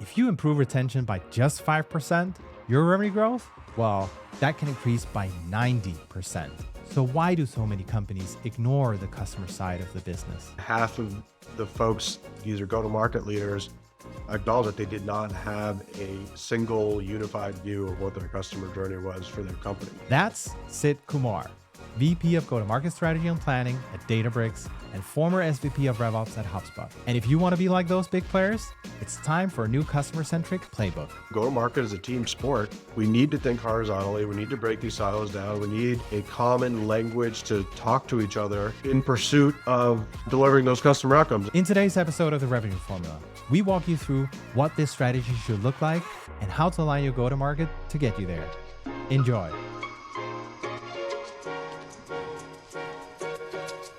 If you improve retention by just 5%, your revenue growth, well, that can increase by 90%. So why do so many companies ignore the customer side of the business? Half of the folks, these are go-to-market leaders, acknowledge that they did not have a single unified view of what their customer journey was for their company. That's Sid Kumar, VP of Go-to-Market Strategy and Planning at Databricks and former SVP of RevOps at HubSpot. And if you want to be like those big players, it's time for a new customer-centric playbook. Go-to-market is a team sport. We need to think horizontally. We need to break these silos down. We need a common language to talk to each other in pursuit of delivering those customer outcomes. In today's episode of The Revenue Formula, we walk you through what this strategy should look like and how to align your go-to-market to get you there. Enjoy.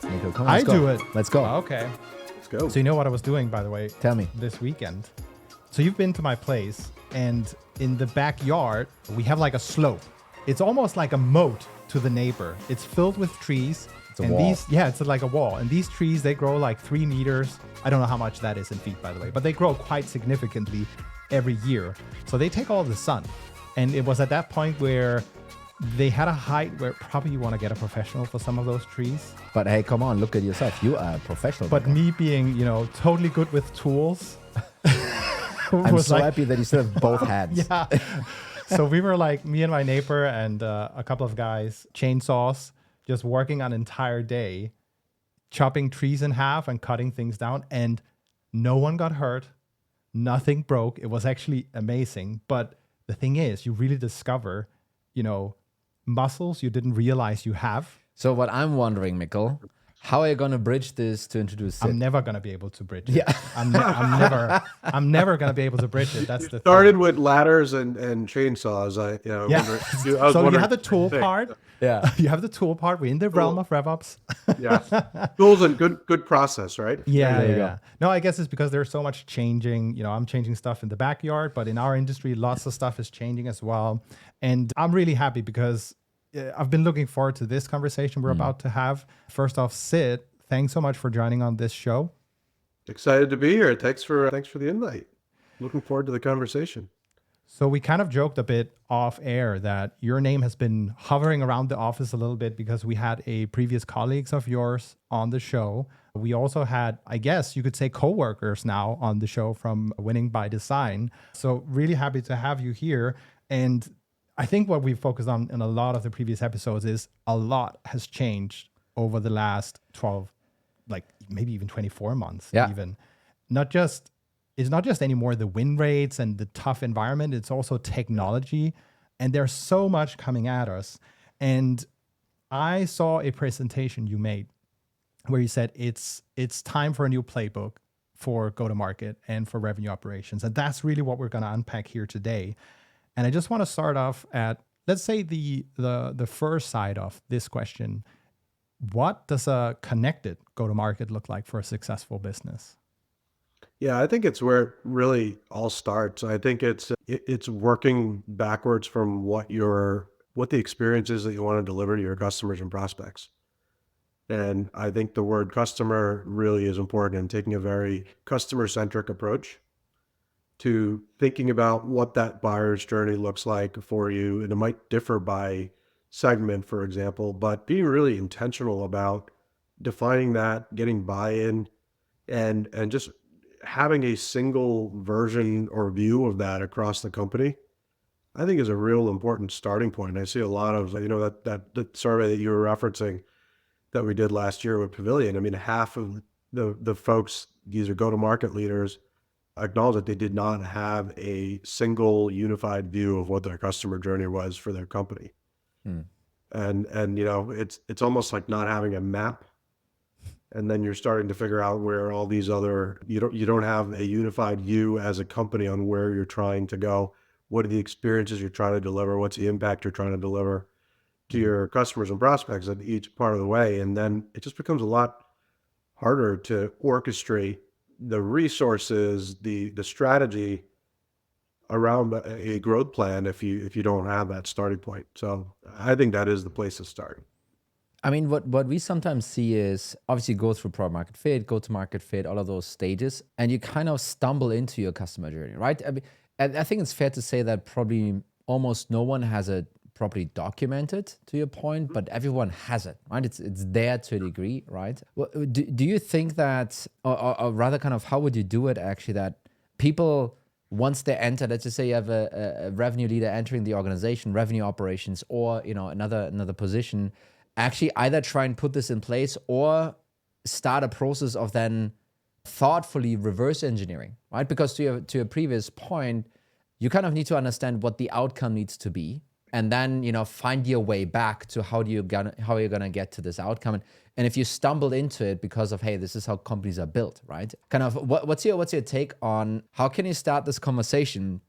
Nico, come on, I let's go. do it. Let's go. Okay. Let's go. So you know what I was doing, by the way, Tell me. this weekend? So you've been to my place, and in the backyard, we have like a slope. It's almost like a moat to the neighbor. It's filled with trees. It's a wall. It's like a wall. And these trees, they grow like 3 meters. I don't know how much that is in feet, by the way, but they grow quite significantly every year. So they take all the sun. And it was at that point where they had a height where probably you want to get a professional for some of those trees. But hey, come on, look at yourself. You are a professional. But Nico. me being, totally good with tools. I'm was so like- happy that you still have both hands. Yeah. So we were like, me and my neighbor and a couple of guys, chainsaws, just working an entire day, chopping trees in half and cutting things down. And no one got hurt. Nothing broke. It was actually amazing. But the thing is, you really discover, muscles you didn't realize you have. So what I'm wondering, Mikkel, how are you going to bridge this to introduce Sid? I'm never going to be able to bridge it. Yeah. I'm never going to be able to bridge it. That's the Started thing. with ladders and chainsaws. So you have the tool part. Yeah. You have the tool part. We're in the realm of RevOps. Yeah. Tools and good process, right? Yeah, There you yeah. No, I guess it's because there's so much changing. I'm changing stuff in the backyard, but in our industry, lots of stuff is changing as well. And I'm really happy because I've been looking forward to this conversation we're about to have. First off, Sid, thanks so much for joining on this show. Excited to be here. Thanks for the invite. Looking forward to the conversation. So we kind of joked a bit off air that your name has been hovering around the office a little bit because we had a previous colleagues of yours on the show. We also had, I guess you could say, coworkers now on the show from Winning by Design. So really happy to have you here. And I think what we focused on in a lot of the previous episodes is a lot has changed over the last 12, like maybe even 24 months. Yeah. Even it's not just anymore the win rates and the tough environment, it's also technology. And there's so much coming at us. And I saw a presentation you made where you said it's time for a new playbook for go-to-market and for revenue operations. And that's really what we're going to unpack here today. And I just want to start off at, let's say, the first side of this question. What does a connected go-to-market look like for a successful business? Yeah, I think it's where it really all starts. I think it's working backwards from what the experience is that you want to deliver to your customers and prospects. And I think the word customer really is important and taking a very customer-centric approach to thinking about what that buyer's journey looks like for you. And it might differ by segment, for example, but being really intentional about defining that, getting buy-in, and just having a single version or view of that across the company, I think is a real important starting point. And I see a lot of, that survey that you were referencing that we did last year with Pavilion. I mean, half of the folks, these are go-to-market leaders, acknowledge that they did not have a single unified view of what their customer journey was for their company. And it's almost like not having a map. And then you're starting to figure out where all these other, you don't have a unified view as a company on where you're trying to go. What are the experiences you're trying to deliver? What's the impact you're trying to deliver to your customers and prospects at each part of the way? And then it just becomes a lot harder to orchestrate the resources, the strategy around a growth plan if you don't have that starting point. So I think that is the place to start. I mean, what we sometimes see is obviously go through product market fit, go to market fit, all of those stages, and you kind of stumble into your customer journey, right? I mean, and I think it's fair to say that probably almost no one has it properly documented, to your point, but everyone has it, right? It's there to a degree, right? Well, do you think that, or rather, kind of, how would you do it actually? That people, once they enter, let's just say you have a revenue leader entering the organization, revenue operations, or another position, actually either try and put this in place or start a process of then thoughtfully reverse engineering, right? Because to your previous point, you kind of need to understand what the outcome needs to be, and then find your way back to how you're gonna get to this outcome. And if you stumbled into it because of, hey, this is how companies are built, right? Kind of what's your take on how can you start this conversation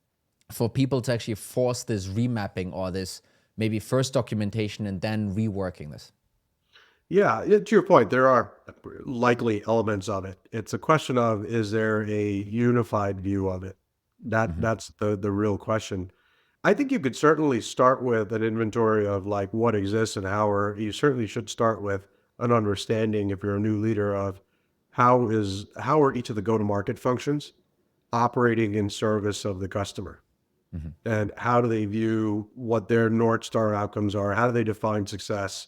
for people to actually force this remapping or this maybe first documentation and then reworking this? Yeah, to your point, there are likely elements of it. It's a question of, is there a unified view of it? That's the real question. I think you could certainly start with an inventory of like what exists and you certainly should start with an understanding, if you're a new leader, of how are each of the go-to-market functions operating in service of the customer, and how do they view what their North Star outcomes are? How do they define success?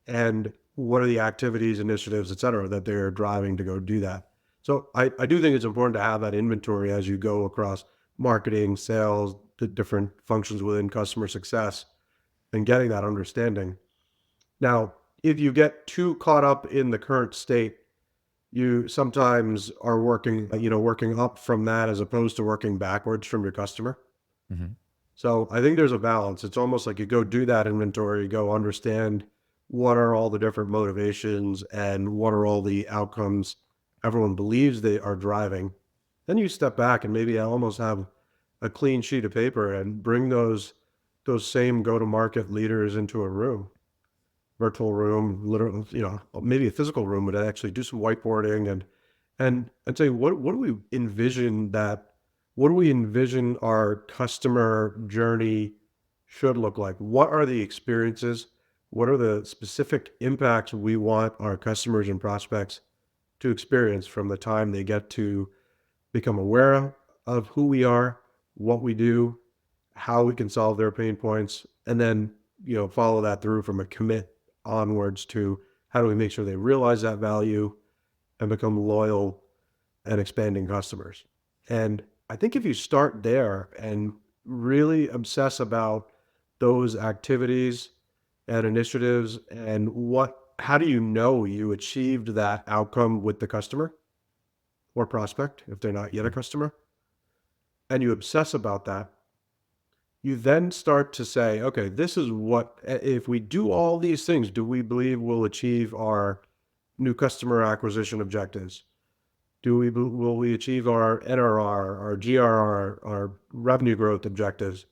And what are the activities, initiatives, et cetera, that they're driving to go do that? So I do think it's important to have that inventory as you go across marketing, sales, the different functions within customer success, and getting that understanding. Now, if you get too caught up in the current state, you sometimes are working up from that as opposed to working backwards from your customer. Mm-hmm. So I think there's a balance. It's almost like you go do that inventory, go understand what are all the different motivations and what are all the outcomes everyone believes they are driving. Then you step back and maybe almost have a clean sheet of paper and bring those same go-to-market leaders into a room, virtual room, literal, maybe a physical room, but actually do some whiteboarding and say, what do we envision our customer journey should look like? What are the experiences? What are the specific impacts we want our customers and prospects to experience from the time they get to become aware of who we are, what we do, how we can solve their pain points, and then, follow that through from a commit onwards to how do we make sure they realize that value and become loyal and expanding customers. And I think if you start there and really obsess about those activities and initiatives and how do you know you achieved that outcome with the customer or prospect if they're not yet a customer, and you obsess about that, you then start to say, okay, this is if we do all these things, do we believe we'll achieve our new customer acquisition objectives? Will we achieve our NRR, our GRR, our revenue growth objectives?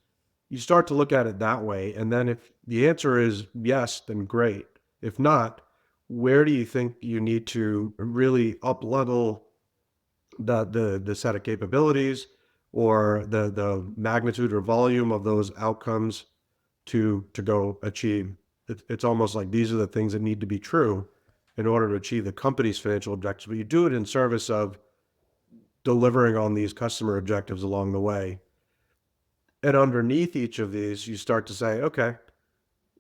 You start to look at it that way. And then if the answer is yes, then great. If not, where do you think you need to really up level the set of capabilities or the magnitude or volume of those outcomes to go achieve? It's almost like these are the things that need to be true in order to achieve the company's financial objectives, but you do it in service of delivering on these customer objectives along the way. And underneath each of these, you start to say, okay,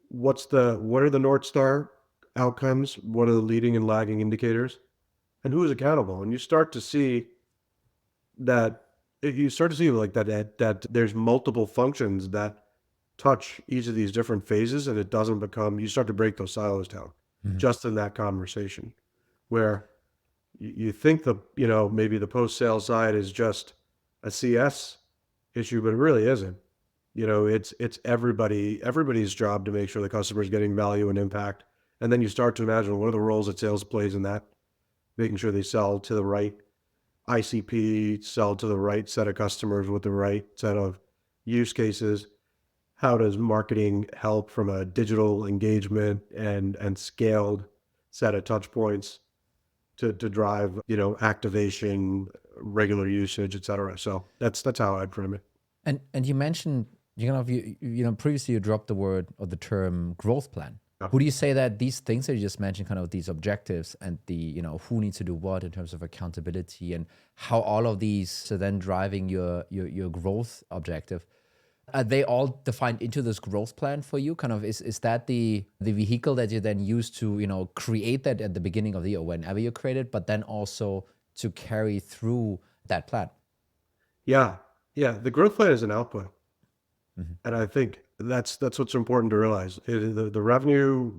what are the North Star outcomes? What are the leading and lagging indicators? And who is accountable? And you start to see that like that there's multiple functions that touch each of these different phases, and you start to break those silos down just in that conversation, where you think maybe the post-sale side is just a CS issue, but it really isn't. It's everybody's job to make sure the customer is getting value and impact. And then you start to imagine what are the roles that sales plays in that, making sure they sell to the right ICP, sell to the right set of customers with the right set of use cases. How does marketing help from a digital engagement and scaled set of touch points to drive, activation, regular usage, et cetera. So that's how I'd frame it. And you mentioned, previously you dropped the word or the term growth plan, Who do you say that these things that you just mentioned, kind of these objectives and the, who needs to do what in terms of accountability and how all of these are then driving your growth objective, are they all defined into this growth plan for you? Kind of is that the vehicle that you then use to, create that at the beginning of the year, whenever you create it, but then also to carry through that plan? Yeah. Yeah. The growth plan is an output. And I think that's what's important to realize. The revenue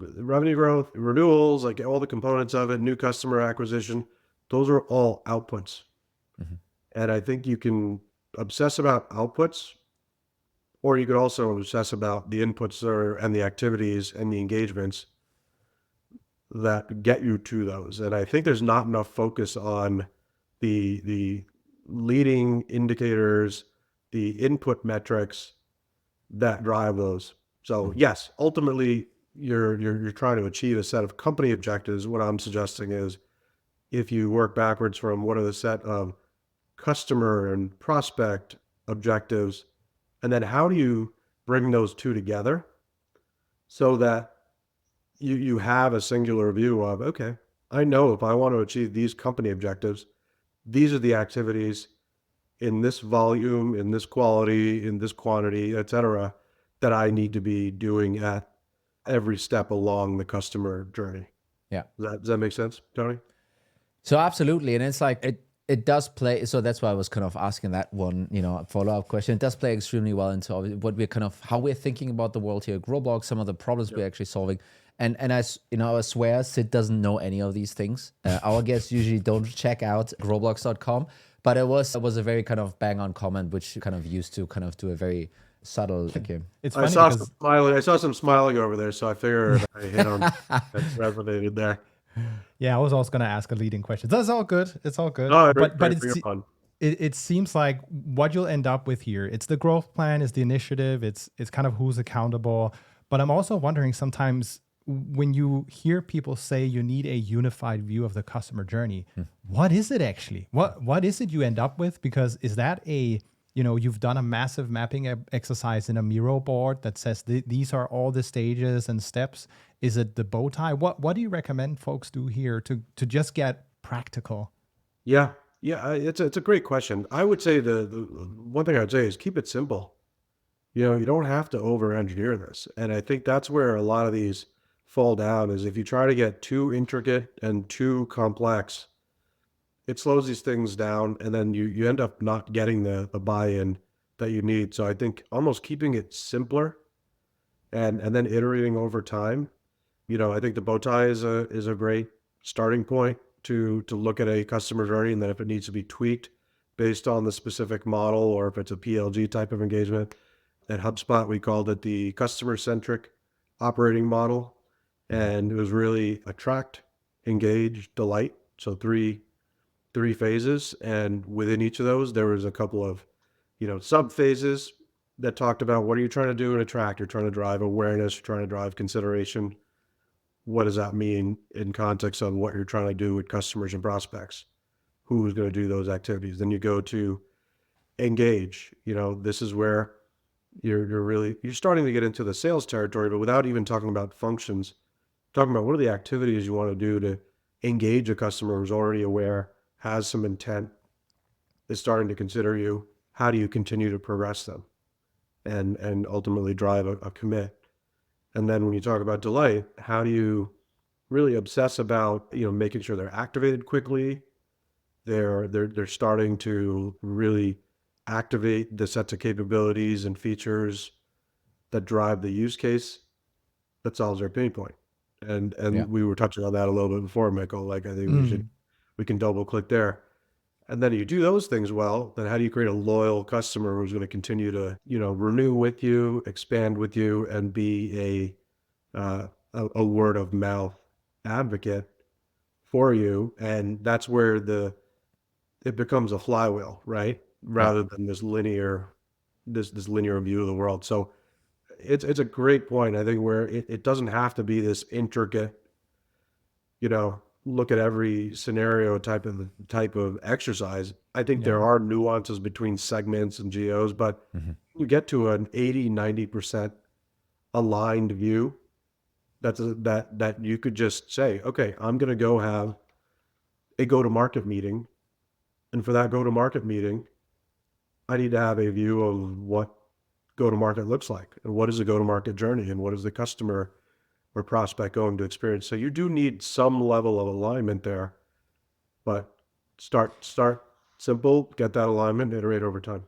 growth, renewals, like all the components of it, new customer acquisition, those are all outputs. And I think you can obsess about outputs, or you could also obsess about the inputs and the activities and the engagements that get you to those. And I think there's not enough focus on the leading indicators, the input metrics that drive those. So yes, ultimately you're trying to achieve a set of company objectives. What I'm suggesting is if you work backwards from what are the set of customer and prospect objectives, and then how do you bring those two together so that you have a singular view of, okay, I know if I want to achieve these company objectives, these are the activities in this volume, in this quality, in this quantity, et cetera, that I need to be doing at every step along the customer journey. Yeah. Does that make sense, Tony? So absolutely. And it's like, it does play. So that's why I was kind of asking that one, follow-up question. It does play extremely well into what we're how we're thinking about the world here at Growblog, some of the problems we're actually solving. And as I swear, Sid doesn't know any of these things. Our guests usually don't check out growblogs.com, but it was a very kind of bang on comment, which kind of used to kind of do a very subtle. It's I funny saw some smiling over there, so I figured I hit on that resonated there. Yeah, I was also going to ask a leading question. That's all good. It's all good. No, but it seems like what you'll end up with here, it's the growth plan, it's the initiative, it's kind of who's accountable. But I'm also wondering sometimes when you hear people say you need a unified view of the customer journey, what is it actually? What is it you end up with? Because is that you've done a massive mapping exercise in a Miro board that says these are all the stages and steps. Is it the bow tie? What do you recommend folks do here to just get practical? Yeah, it's a great question. I would say the one thing I'd say is keep it simple. You don't have to over engineer this, and I think that's where a lot of these fall down. Is if you try to get too intricate and too complex, it slows these things down, and then you end up not getting the buy-in that you need. So I think almost keeping it simpler and then iterating over time. I think the bow tie is a great starting point to look at a customer journey, and then if it needs to be tweaked based on the specific model or if it's a PLG type of engagement. At HubSpot, we called it the customer-centric operating model, and it was really attract, engage, delight. So three phases, and within each of those, there was a couple of, sub phases that talked about what are you trying to do in attract? You're trying to drive awareness, you're trying to drive consideration. What does that mean in context of what you're trying to do with customers and prospects? Who's going to do those activities? Then you go to engage. This is where you're starting to get into the sales territory, but without even talking about functions, talking about what are the activities you want to do to engage a customer who's already aware, has some intent, is starting to consider you. How do you continue to progress them and ultimately drive a commit? And then when you talk about delight, how do you really obsess about, making sure they're activated quickly? They're starting to really activate the sets of capabilities and features that drive the use case that solves their pain point. And we were touching on that a little bit before, Michael. Like I think we can double click there. And then you do those things well, then how do you create a loyal customer who's going to continue to, renew with you, expand with you, and be a word of mouth advocate for you? And that's where it becomes a flywheel, right? Rather than this linear view of the world. So it's a great point. I think where it doesn't have to be this intricate, look at every scenario type of exercise. I think there are nuances between segments and geos, but you get to an 80-90% aligned view, that you could just say, okay, I'm going to go have a go-to-market meeting. And for that go-to-market meeting, I need to have a view of what go-to-market looks like and what is the go-to-market journey and what is the customer or prospect going to experience. So you do need some level of alignment there, but start simple, get that alignment, iterate over time.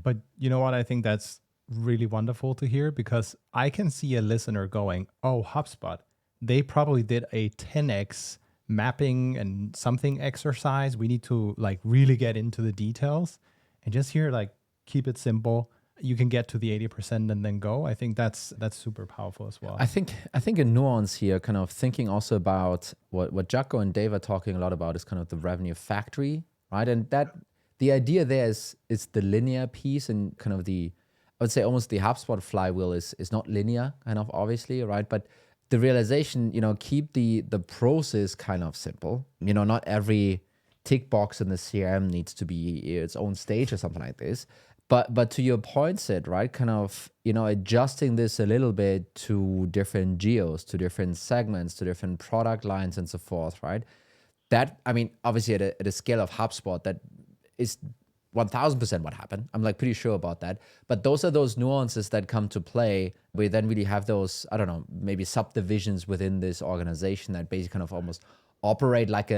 But you know what? I think that's really wonderful to hear because I can see a listener going, oh, HubSpot, they probably did a 10x mapping and something exercise. We need to like really get into the details and just here, like keep it simple. You can get to the 80% and then go. I think that's super powerful as well. I think a nuance here, kind of thinking also about what Jacko and Dave are talking a lot about is kind of the revenue factory, right? And that the idea there is the linear piece and kind of I would say almost the HubSpot flywheel is not linear, kind of obviously, right? But the realization, keep the process kind of simple. Not every tick box in the CRM needs to be its own stage or something like this. But to your point, Sid, right? Kind of, adjusting this a little bit to different geos, to different segments, to different product lines and so forth, right? That, I mean, obviously at a scale of HubSpot, that is 1000% what happened. I'm like pretty sure about that. But those are those nuances that come to play where you then really have those, I don't know, maybe subdivisions within this organization that basically kind of almost operate like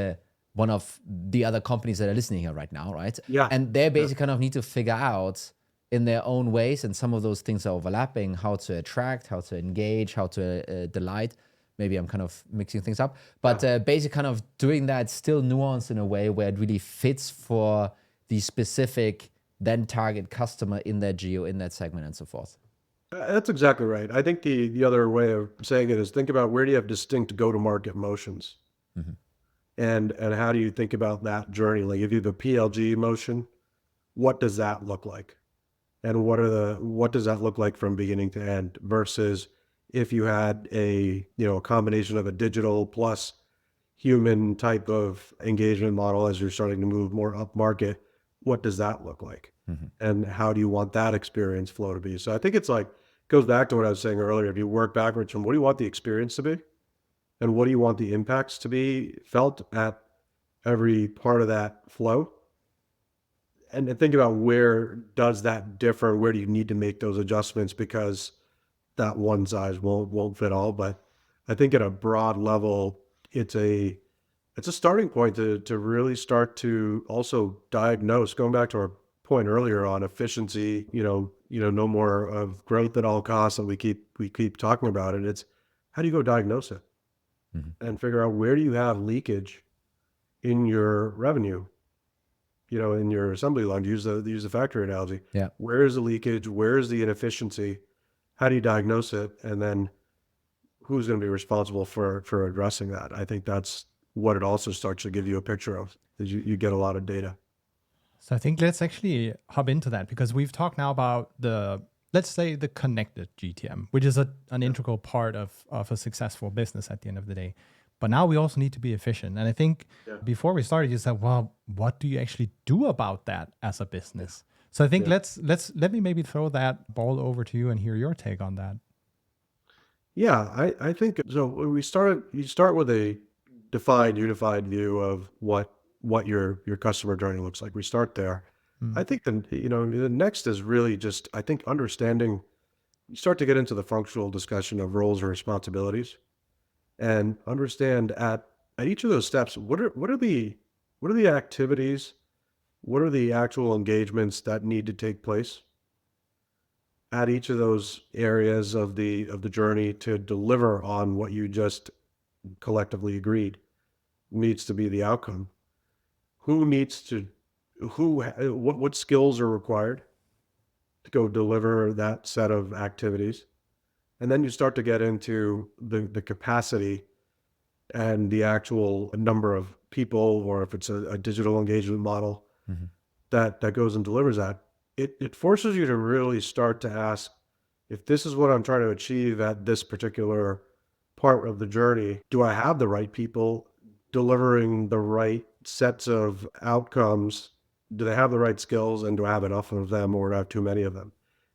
one of the other companies that are listening here right now, right? Yeah. And they basically kind of need to figure out in their own ways, and some of those things are overlapping, how to attract, how to engage, how to delight. Maybe I'm kind of mixing things up, but basically kind of doing that still nuanced in a way where it really fits for the specific then target customer in that geo, in that segment and so forth. That's exactly right. I think the other way of saying it is think about where do you have distinct go-to-market motions, and how do you think about that journey? Like if you have a PLG motion, what does that look like, and what does that look like from beginning to end? Versus if you had a combination of a digital plus human type of engagement model as you're starting to move more up market, what does that look like? And how do you want that experience flow to be? So I think it's like, goes back to what I was saying earlier. If you work backwards from what do you want the experience to be and what do you want the impacts to be felt at every part of that flow, and think about where does that differ? Where do you need to make those adjustments? Because that one size won't fit all. But I think at a broad level, it's a starting point to really start to also diagnose. Going back to our point earlier on efficiency, no more of growth at all costs, and we keep talking about it. It's how do you go diagnose it and figure out where do you have leakage in your revenue, in your assembly line. Use the factory analogy. Yeah. Where is the leakage? Where is the inefficiency? How do you diagnose it? And then who's going to be responsible for addressing that? I think that's what it also starts to give you a picture of, is you get a lot of data. So I think let's actually hop into that because we've talked now about let's say the connected GTM, which is an integral part of a successful business at the end of the day. But now we also need to be efficient. And I think before we started, you said, well, what do you actually do about that as a business? So I think let me maybe throw that ball over to you and hear your take on that. Yeah, I think so. You start with a defined, unified view of what your customer journey looks like. We start there. I think the next is really just, I think, understanding. You start to get into the functional discussion of roles and responsibilities, and understand at each of those steps what are the activities, what are the actual engagements that need to take place at each of those areas of the journey to deliver on what you just collectively agreed needs to be the outcome. What skills are required to go deliver that set of activities? And then you start to get into the capacity and the actual number of people, or if it's a digital engagement model that goes and delivers that. It forces you to really start to ask, if this is what I'm trying to achieve at this particular part of the journey, do I have the right people delivering the right sets of outcomes? Do they have the right skills, and do I have enough of them, or do I have too many of them?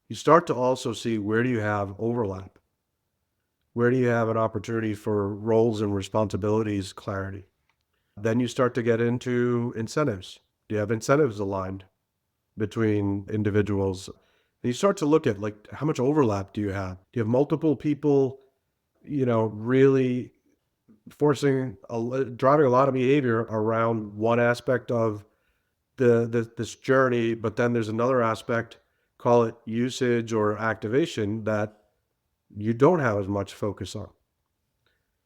You start to also see, where do you have overlap? Where do you have an opportunity for roles and responsibilities clarity? Then you start to get into incentives. Do you have incentives aligned between individuals? And you start to look at like how much overlap do you have? Do you have multiple people, really driving a lot of behavior around one aspect of this journey, but then there's another aspect, call it usage or activation, that you don't have as much focus on.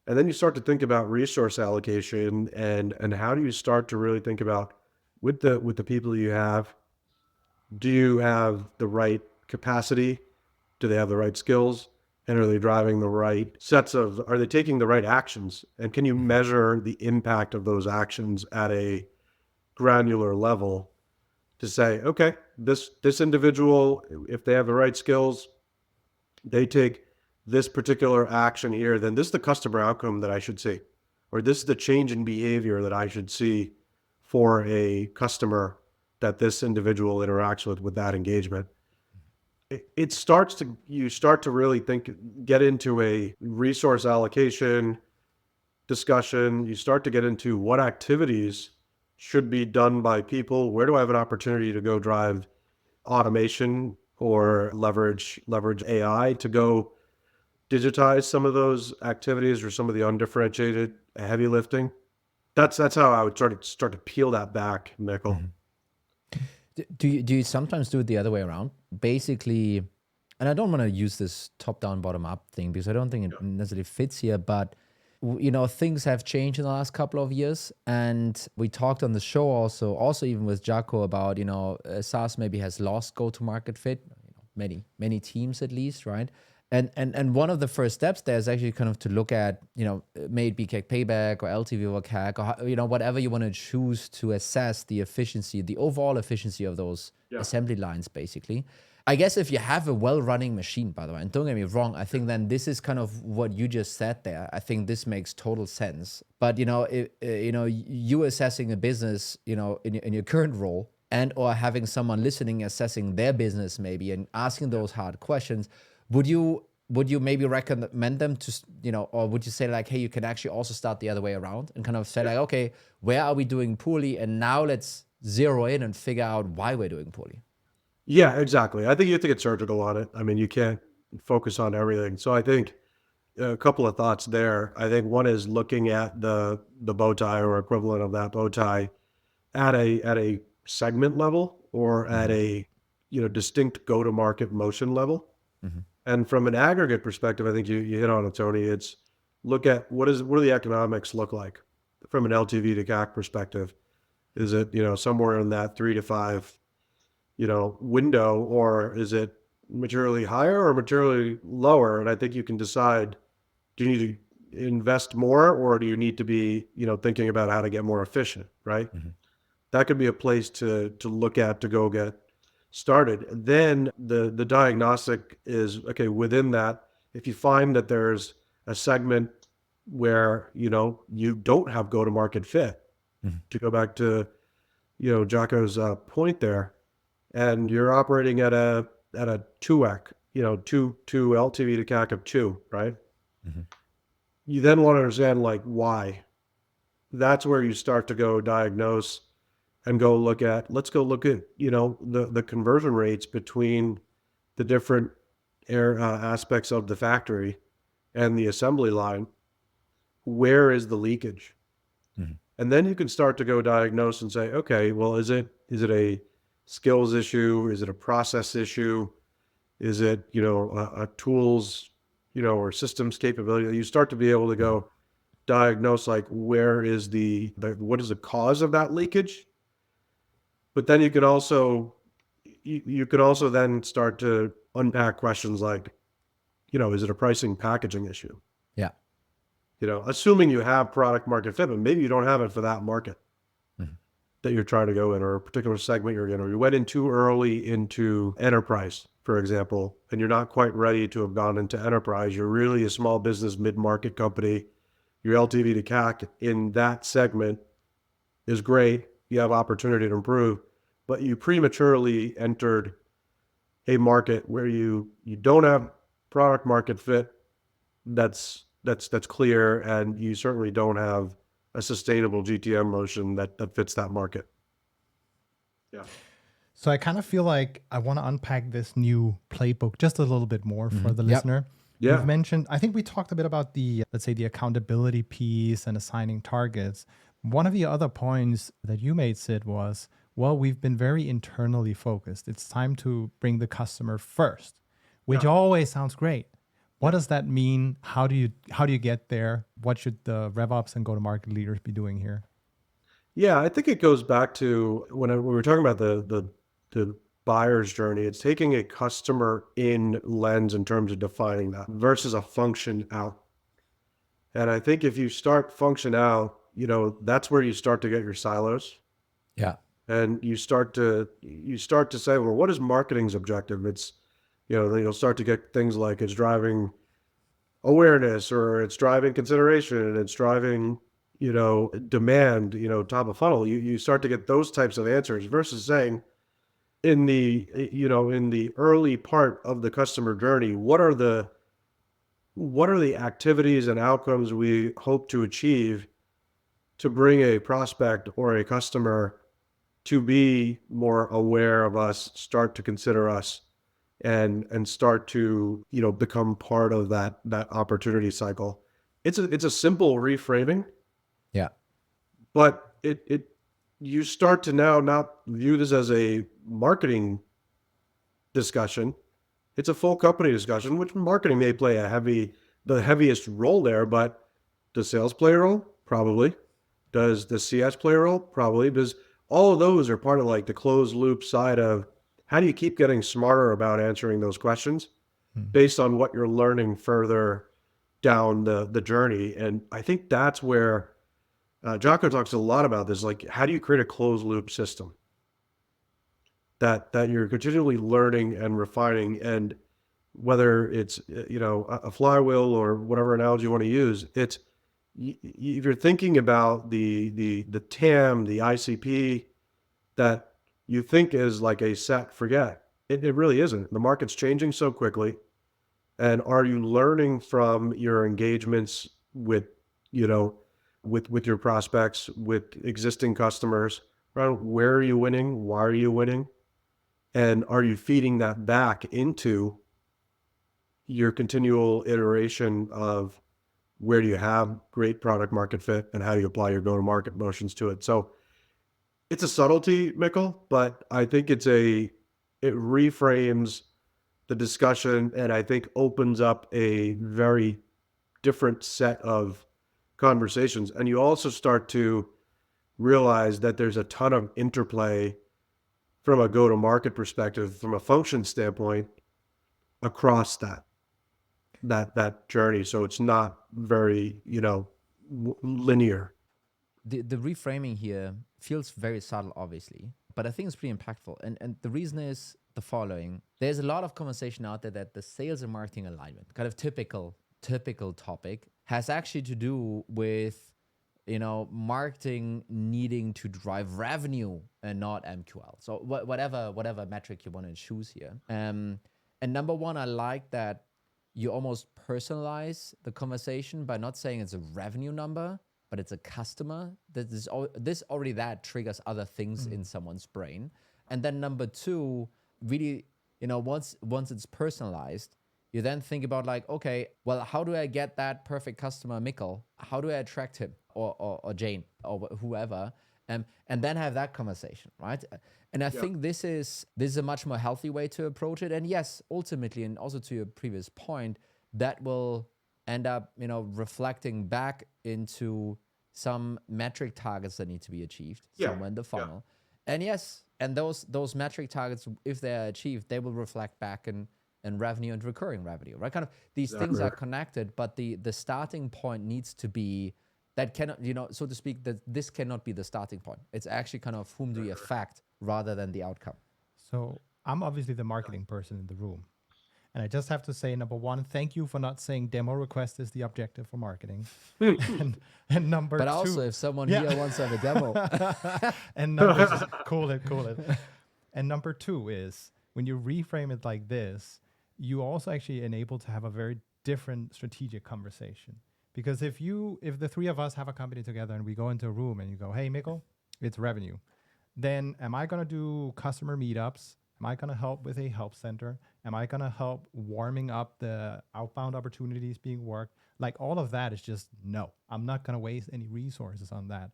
And then you start to think about resource allocation and how do you start to really think about with the people you have, do you have the right capacity? Do they have the right skills? And are they driving the right are they taking the right actions? And can you measure the impact of those actions at a granular level to say, okay, this individual, if they have the right skills, they take this particular action here, then this is the customer outcome that I should see, or this is the change in behavior that I should see for a customer that this individual interacts with that engagement. You start to really get into a resource allocation discussion. You start to get into what activities should be done by people. Where do I have an opportunity to go drive automation or leverage AI to go digitize some of those activities or some of the undifferentiated heavy lifting? That's how I would start to peel that back, Mikkel. Do you sometimes do it the other way around? Basically, and I don't want to use this top-down, bottom-up thing because I don't think it necessarily fits here, but things have changed in the last couple of years. And we talked on the show also even with Jaco about, SaaS maybe has lost go-to-market fit, many teams at least, right? And one of the first steps there is actually kind of to look at, may it be CAC payback or LTV over CAC or, whatever you want to choose to assess the efficiency, the overall efficiency of those assembly lines, basically. I guess if you have a well-running machine, by the way, and don't get me wrong, I think then this is kind of what you just said there. I think this makes total sense. But, you assessing a business, in your current role and or having someone listening, assessing their business maybe and asking those hard questions, would you maybe recommend them to, or would you say like, hey, you can actually also start the other way around and kind of say like, okay, where are we doing poorly? And now let's zero in and figure out why we're doing poorly. Yeah, exactly. I think you have to get surgical on it. I mean, you can't focus on everything. So I think a couple of thoughts there. I think one is looking at the bow tie or equivalent of that bow tie at a segment level or at a distinct go-to-market motion level. Mm-hmm. And from an aggregate perspective, I think you hit on it, Tony. It's look at what do the economics look like from an LTV to CAC perspective. Is it somewhere in that 3 to 5 window, or is it materially higher or materially lower? And I think you can decide, do you need to invest more or do you need to be, thinking about how to get more efficient, right? Mm-hmm. That could be a place to look at to go get started. Then the diagnostic is, okay, within that, if you find that there's a segment where, you don't have go-to-market fit, to go back to, Jaco's point there, and you're operating at a 2x, 2 LTV to CAC of 2, right? Mm-hmm. You then want to understand like why. That's where you start to go diagnose and let's go look at, the conversion rates between the different aspects of the factory and the assembly line. Where is the leakage? Mm-hmm. And then you can start to go diagnose and say, okay, well, is it a skills issue? Is it a process issue? Is it, a tools, or systems capability? You start to be able to go diagnose like where is what is the cause of that leakage? But then you can also then start to unpack questions like, is it a pricing packaging issue? Yeah. Assuming you have product market fit, but maybe you don't have it for that market that you're trying to go in, or a particular segment you're in, or you went in too early into enterprise, for example, and you're not quite ready to have gone into enterprise. You're really a small business, mid-market company. Your LTV to CAC in that segment is great. You have opportunity to improve, but you prematurely entered a market where you don't have product market fit. that's clear, and you certainly don't have a sustainable GTM motion that fits that market. Yeah. So I kind of feel like I want to unpack this new playbook just a little bit more for the listener. Yeah. You've mentioned, I think we talked a bit about the, let's say, the accountability piece and assigning targets. One of the other points that you made, Sid, was, well, we've been very internally focused. It's time to bring the customer first, which always sounds great. What does that mean? How do you get there? What should the RevOps and go-to-market leaders be doing here? Yeah, I think it goes back to when we were talking about the buyer's journey. It's taking a customer in lens in terms of defining that versus a function out. And I think if you start function out, that's where you start to get your silos. Yeah. And you start to say, well, what is marketing's objective? It's, then you'll start to get things like it's driving awareness, or it's driving consideration, and it's driving, demand, top of funnel. You start to get those types of answers versus saying in the early part of the customer journey, what are the activities and outcomes we hope to achieve to bring a prospect or a customer to be more aware of us, start to consider us, and start to become part of that opportunity cycle. It's a simple reframing, Yeah. but you start to now not view this as a marketing discussion. It's a full company discussion, which marketing may play the heaviest role there, but does sales play a role? Probably. Does the CS play a role? Probably. Because all of those are part of like the closed loop side of how do you keep getting smarter about answering those questions based on what you're learning further down the journey. And I think that's where Jocko talks a lot about this, like how do you create a closed loop system that you're continually learning and refining, and whether it's a flywheel or whatever analogy you want to use, it's if you're thinking about the TAM, the ICP that you think is like a set forget, it really isn't. The market's changing so quickly, and are you learning from your engagements with with your prospects, with existing customers, around where are you winning, why are you winning, and are you feeding that back into your continual iteration of where do you have great product market fit and how do you apply your go-to-market motions to it? So it's a subtlety, Mikkel, but I think it reframes the discussion, and I think opens up a very different set of conversations. And you also start to realize that there's a ton of interplay from a go-to-market perspective, from a function standpoint, across that journey. So it's not very, linear. The reframing here feels very subtle, obviously, but I think it's pretty impactful. And the reason is the following. There's a lot of conversation out there that the sales and marketing alignment, kind of typical topic, has actually to do with, marketing needing to drive revenue and not MQL. So whatever metric you want to choose here. And number one, I like that you almost personalize the conversation by not saying it's a revenue number, but it's a customer. This already that triggers other things in someone's brain. And then number two, really, once it's personalized, you then think about like, okay, well, how do I get that perfect customer, Mikkel? How do I attract him or Jane or whoever? And then have that conversation, right? And I think this is a much more healthy way to approach it. And yes, ultimately, and also to your previous point, that will end up, reflecting back into some metric targets that need to be achieved somewhere in the funnel. And yes, and those metric targets, if they're achieved, they will reflect back in revenue and recurring revenue, right? Kind of these things are connected, but the starting point needs to be that cannot, so to speak, that this cannot be the starting point. It's actually kind of whom do you affect rather than the outcome. So I'm obviously the marketing person in the room. And I just have to say, number one, thank you for not saying demo request is the objective for marketing. and number two. But also, if someone here wants to have a demo. And number, cool it. And number two is when you reframe it like this, you also actually enable to have a very different strategic conversation. Because if the three of us have a company together and we go into a room and you go, hey, Mikkel, it's revenue, then am I going to do customer meetups? Am I going to help with a help center? Am I going to help warming up the outbound opportunities being worked? Like all of that is just no. I'm not going to waste any resources on that.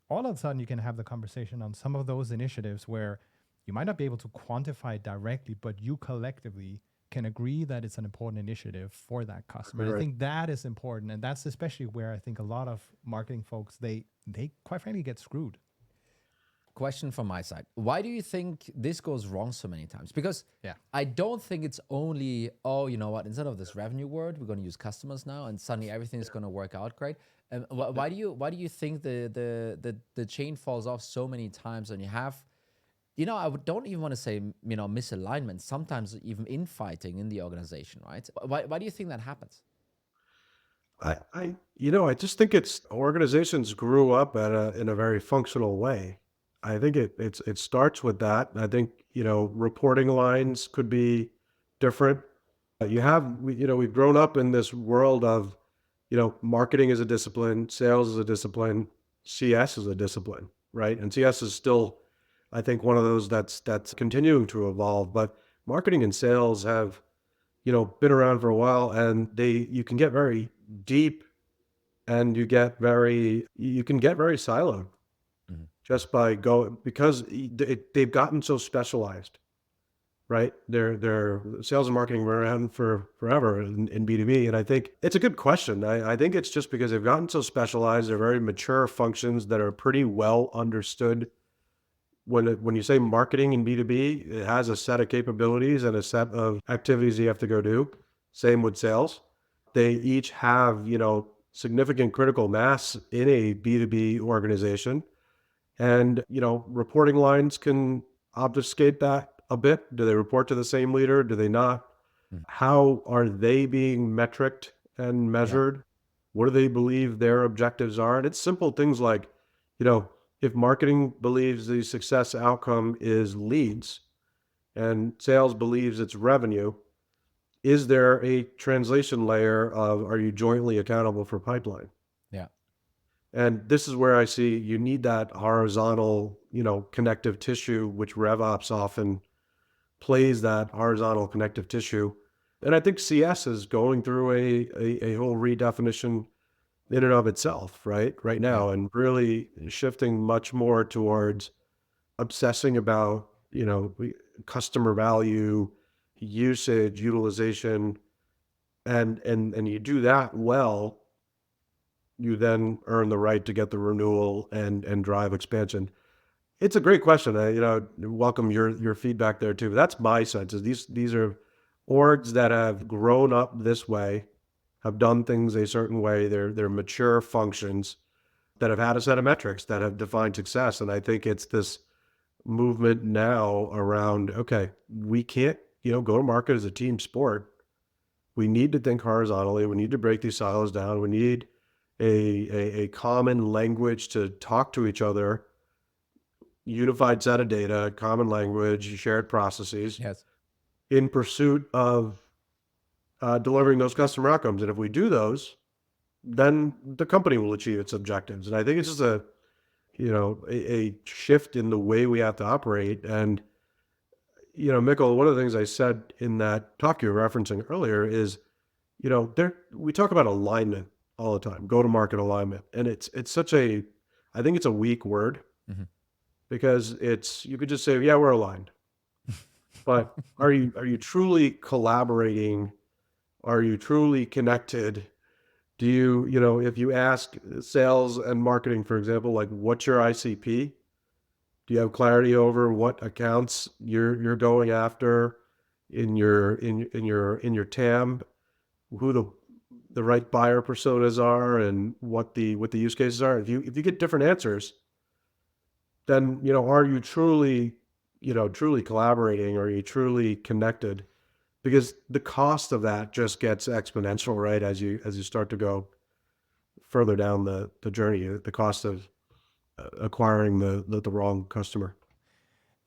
All of a sudden, you can have the conversation on some of those initiatives where you might not be able to quantify it directly, but you collectively can agree that it's an important initiative for that customer. Right. I think that is important. And that's especially where I think a lot of marketing folks, they quite frankly get screwed. Question from my side. Why do you think this goes wrong so many times? Because Yeah. I don't think it's only, oh, you know what, instead of this revenue word, we're going to use customers now and suddenly everything is going to work out great. And why do you think the chain falls off so many times and you have, don't even want to say, misalignment, sometimes even infighting in the organization, right? Why do you think that happens? I just think it's organizations grew up in a very functional way. I think it starts with that. I think, reporting lines could be different. We've grown up in this world of, marketing is a discipline, sales is a discipline, CS is a discipline, right? And CS is still, I think, one of those that's continuing to evolve. But marketing and sales have, been around for a while, and you can get very deep, and you can get very siloed just by because they've gotten so specialized, right? Their sales and marketing were around for forever in B2B. And I think it's a good question. I think it's just because they've gotten so specialized. They're very mature functions that are pretty well understood. When you say marketing in B2B, it has a set of capabilities and a set of activities you have to go do. Same with sales. They each have, significant critical mass in a B2B organization. And, reporting lines can obfuscate that a bit. Do they report to the same leader? Do they not? How are they being metriced and measured? What do they believe their objectives are? And it's simple things like, if marketing believes the success outcome is leads and sales believes it's revenue, is there a translation layer of, are you jointly accountable for pipeline? Yeah. And this is where I see you need that horizontal, connective tissue, which RevOps often plays that horizontal connective tissue. And I think CS is going through a whole redefinition in and of itself, right now, and really shifting much more towards obsessing about, customer value, usage, utilization, and you do that well, you then earn the right to get the renewal and drive expansion. It's a great question. Welcome your feedback there too. That's my sense. Is these are orgs that have grown up this way, have done things a certain way. They're mature functions that have had a set of metrics that have defined success. And I think it's this movement now around, okay, we can't, go to market as a team sport. We need to think horizontally. We need to break these silos down. We need a common language to talk to each other, unified set of data, common language, shared processes. Yes. In pursuit of delivering those customer outcomes. And if we do those, then the company will achieve its objectives. And I think it's just a shift in the way we have to operate. And, Mikkel, one of the things I said in that talk you were referencing earlier is, we talk about alignment all the time, go-to-market alignment. And it's such I think it's a weak word because you could just say, yeah, we're aligned. But are you truly collaborating? Are you truly connected? Do you, if you ask sales and marketing, for example, like what's your ICP? Do you have clarity over what accounts you're going after in your TAM, who the right buyer personas are and what the use cases are? If you get different answers, then, are you truly collaborating? Are you truly connected? Because the cost of that just gets exponential, right? As you start to go further down the journey, the cost of acquiring the wrong customer.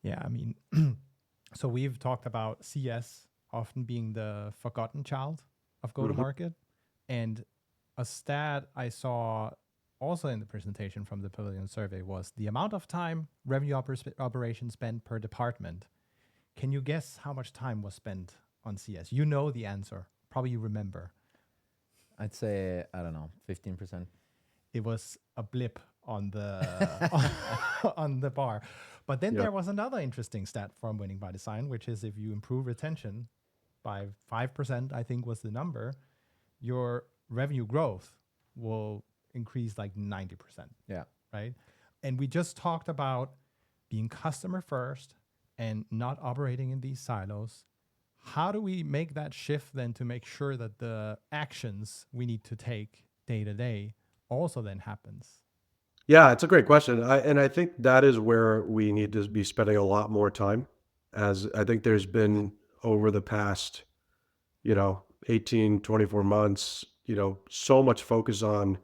Yeah, I mean, so we've talked about CS often being the forgotten child of go-to-market. And a stat I saw also in the presentation from the Pavilion survey was the amount of time revenue operations spent per department. Can you guess how much time was spent on CS? You know the answer. Probably you remember. I'd say, I don't know, 15%. It was a blip on the on the bar. But then there was another interesting stat from Winning by Design, which is if you improve retention by 5%, I think was the number, your revenue growth will increase like 90%. Yeah. Right. And we just talked about being customer first and not operating in these silos. How do we make that shift then to make sure that the actions we need to take day to day also then happens? Yeah, it's a great question. I think that is where we need to be spending a lot more time, as I think there's been over the past, 18, 24 months, so much focus on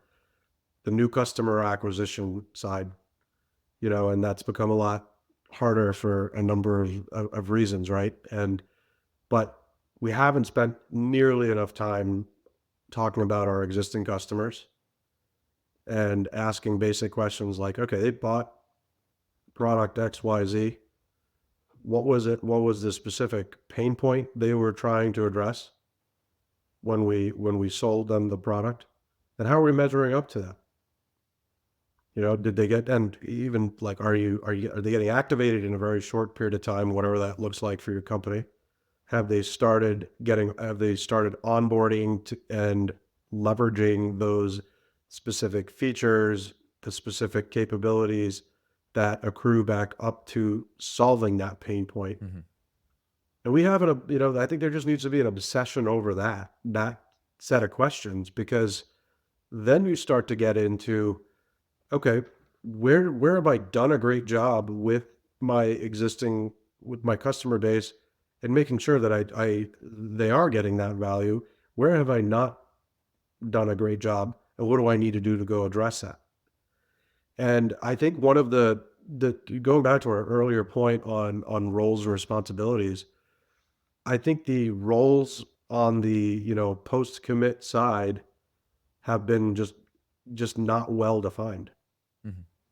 the new customer acquisition side, and that's become a lot harder for a number of reasons, right? But we haven't spent nearly enough time talking about our existing customers and asking basic questions like, okay, they bought product XYZ. What was it? What was the specific pain point they were trying to address when we sold them the product? And how are we measuring up to that? Did they get, and even like, are they getting activated in a very short period of time, whatever that looks like for your company? Have they started onboarding and leveraging those specific features, the specific capabilities that accrue back up to solving that pain point? Mm-hmm. And we have I think there just needs to be an obsession over that set of questions, because then you start to get into, okay, where have I done a great job with my customer base and making sure that they are getting that value? Where have I not done a great job, and what do I need to do to go address that? And I think one of the going back to our earlier point on roles and responsibilities, I think the roles on the post commit side have been just not well defined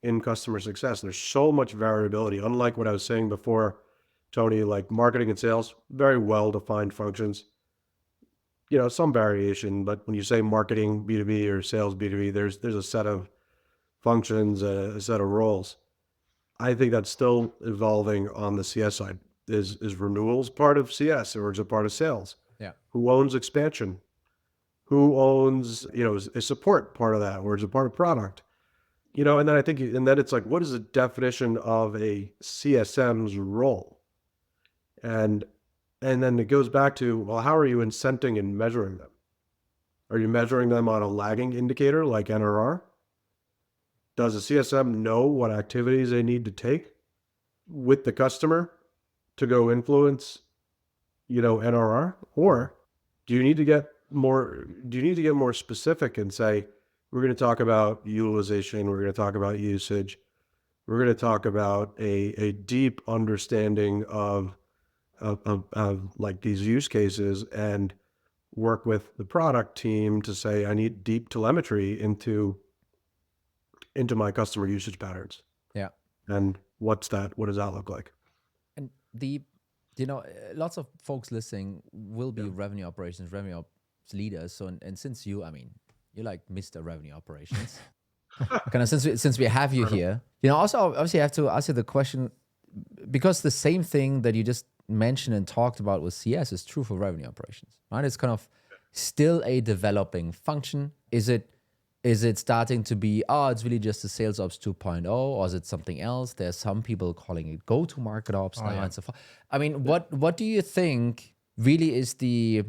in customer success. There's so much variability. Unlike what I was saying before, Tony, like marketing and sales, very well defined functions. Some variation, but when you say marketing B2B or sales B2B, there's a set of functions, a set of roles. I think that's still evolving on the CS side. Is renewals part of CS, or is it part of sales? Yeah. Who owns expansion? Who owns, is support part of that, or is it part of product? And then and then it's like, what is the definition of a CSM's role? And then it goes back to, well, how are you incenting and measuring them? Are you measuring them on a lagging indicator like NRR? Does a CSM know what activities they need to take with the customer to go influence, NRR? Or do you need to get more specific and say, we're going to talk about utilization, we're going to talk about usage, we're going to talk about a deep understanding of like these use cases, and work with the product team to say, I need deep telemetry into my customer usage patterns. Yeah. And what does that look like? And lots of folks listening will be revenue operations, revenue ops leaders. So, and since you're like Mr. Revenue Operations, kind of since we have you here, also obviously I have to ask you the question, because the same thing that you just mentioned and talked about with CS is true for revenue operations, right? It's kind of still a developing function. Is it starting to be, it's really just a sales ops 2.0, or is it something else? There's some people calling it go-to-market ops now and so forth. I mean, what do you think really is the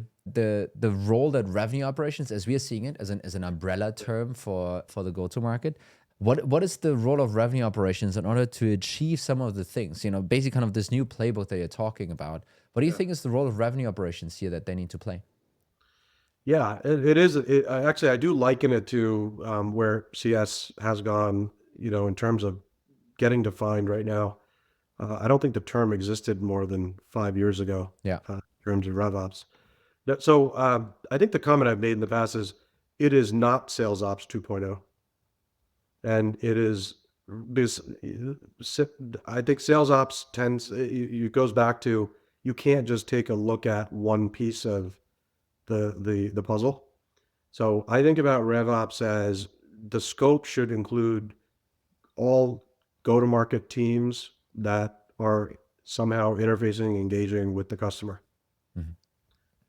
role that revenue operations, as we are seeing it as an umbrella term for the go-to-market, what is the role of revenue operations in order to achieve some of the things? Basically kind of this new playbook that you're talking about. What do you think is the role of revenue operations here that they need to play? Yeah, it is. Actually, I do liken it to where CS has gone, in terms of getting defined right now. I don't think the term existed more than 5 years ago. Yeah. In terms of RevOps. So I think the comment I've made in the past is it is not sales ops 2.0. And it is because I think sales ops tends, it goes back to you can't just take a look at one piece of the puzzle. So I think about RevOps as the scope should include all go-to-market teams that are somehow interfacing, engaging with the customer. Mhm.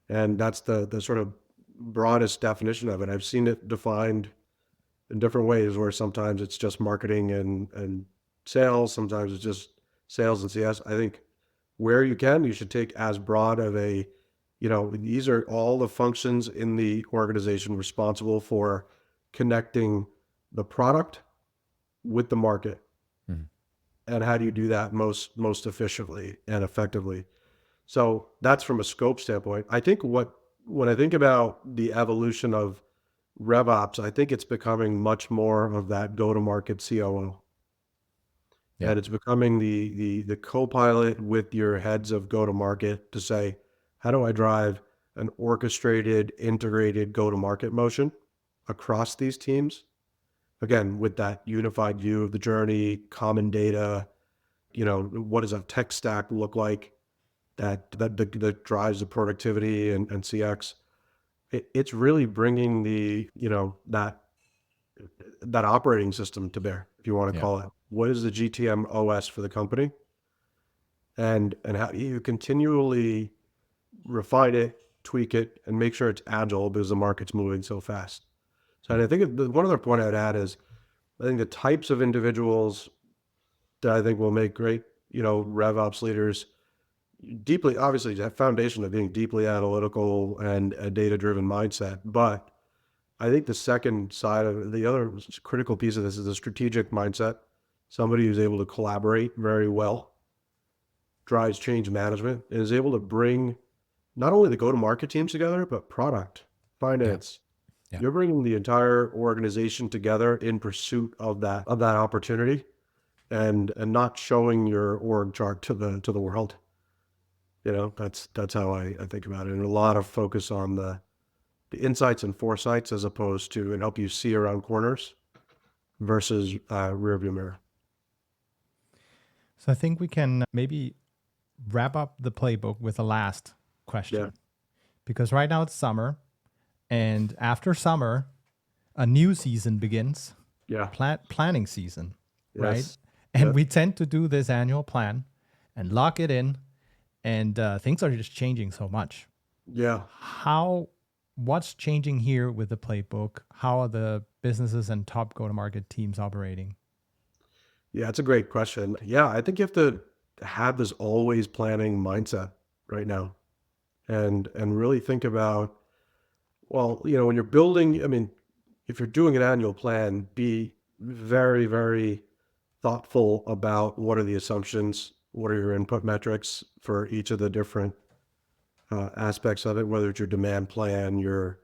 And that's the sort of broadest definition of it. I've seen it defined in different ways where sometimes it's just marketing and sales, sometimes it's just sales and CS. I think where you can, you should take as broad of a, these are all the functions in the organization responsible for connecting the product with the market. Mhm. And how do you do that most efficiently and effectively? So that's from a scope standpoint. I think when I think about the evolution of RevOps, I think it's becoming much more of that go-to-market COO. Yeah. And it's becoming the co-pilot with your heads of go-to-market to say, how do I drive an orchestrated, integrated go-to-market motion across these teams? Again, with that unified view of the journey, common data, what does a tech stack look like that drives the productivity and CX? It's really bringing that operating system to bear, if you want to Yeah. call it. What is the GTM OS for the company? And how do you continually refine it, tweak it, and make sure it's agile because the market's moving so fast. So and I think one other point I'd add is I think the types of individuals that I think will make great, RevOps leaders deeply, obviously, that foundation of being deeply analytical and a data-driven mindset. But I think the second side of the other critical piece of this is a strategic mindset. Somebody who's able to collaborate very well, drives change management, and is able to bring not only the go-to-market teams together, but product, Yeah. finance. Yeah. You're bringing the entire organization together in pursuit of that opportunity, and not showing your org chart to the world. That's how I think about it. And a lot of focus on the insights and foresights as opposed to and help you see around corners versus rear view mirror. So I think we can maybe wrap up the playbook with the last question. Yeah. Because right now it's summer, and after summer, a new season begins, Yeah. planning season, right? Yes. And Yeah. we tend to do this annual plan and lock it in, and things are just changing so much. Yeah. What's changing here with the playbook? How are the businesses and top go-to-market teams operating? Yeah, it's a great question. Yeah, I think you have to have this always planning mindset right now and really think about, well, when you're building, I mean, if you're doing an annual plan, be very, very thoughtful about what are the assumptions, what are your input metrics for each of the different aspects of it, whether it's your demand plan, your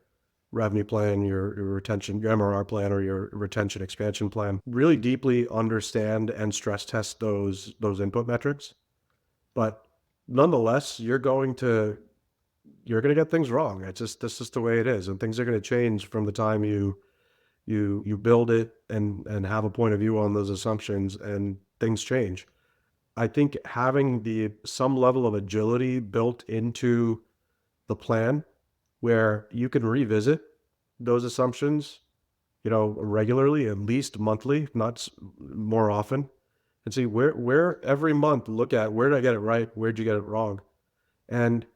revenue plan, your retention, your MRR plan, or your retention expansion plan. Really deeply understand and stress test those input metrics. But nonetheless, you're going to get things wrong. That's just the way it is, and things are going to change from the time you build it and have a point of view on those assumptions, and things change. I think having some level of agility built into the plan where you can revisit those assumptions, regularly, at least monthly, if not more often, and see where every month look at where did I get it right? Where'd you get it wrong? And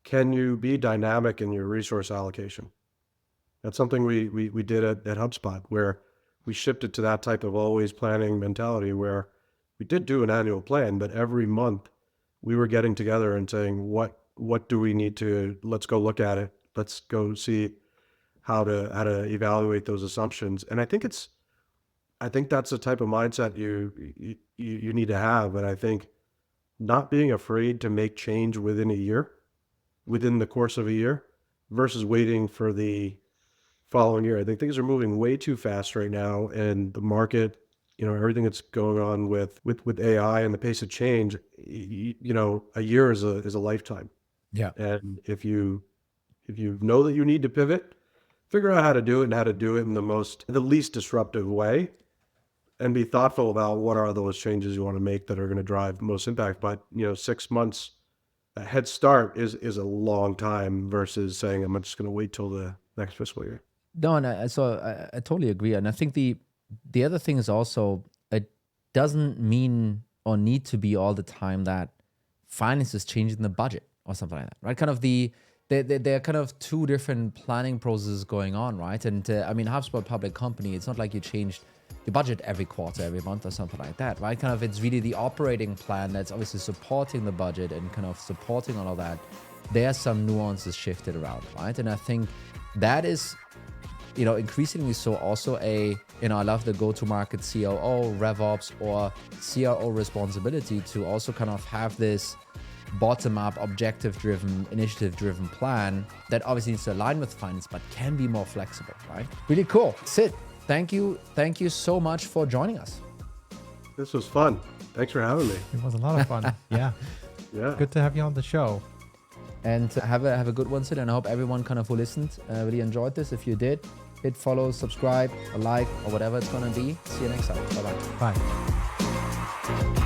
can you be dynamic in your resource allocation? That's something we did at HubSpot, where we shifted to that type of always planning mentality where we did do an annual plan, but every month we were getting together and saying, what do we need to, let's go look at it. Let's go see how to evaluate those assumptions. And I think that's the type of mindset you need to have. And I think not being afraid to make change within the course of a year versus waiting for the following year. I think things are moving way too fast right now, and the market, everything that's going on with AI and the pace of change, a year is a lifetime. Yeah. And if you If you know that you need to pivot, figure out how to do it and how to do it in the least disruptive way, and be thoughtful about what are those changes you want to make that are going to drive most impact. But 6 months a head start is a long time versus saying I'm just going to wait till the next fiscal year. No, and I totally agree. And I think the other thing is also, it doesn't mean or need to be all the time that finance is changing the budget or something like that, right? Kind of there are kind of two different planning processes going on, right? And I mean, HubSpot public company, it's not like you changed your budget every quarter, every month or something like that, right? Kind of, it's really the operating plan that's obviously supporting the budget and kind of supporting all of that. There's some nuances shifted around, right? And I think that is, increasingly so also I love the go-to-market COO, RevOps, or CRO responsibility to also kind of have this bottom-up, objective-driven, initiative-driven plan that obviously needs to align with finance, but can be more flexible, right? Really cool. Sid, thank you so much for joining us. This was fun. Thanks for having me. It was a lot of fun. Yeah. Yeah. Good to have you on the show. And have a good one, Sid. And I hope everyone kind of who listened really enjoyed this. If you did, hit follow, subscribe, or like, or whatever it's going to be. See you next time. Bye-bye. Bye.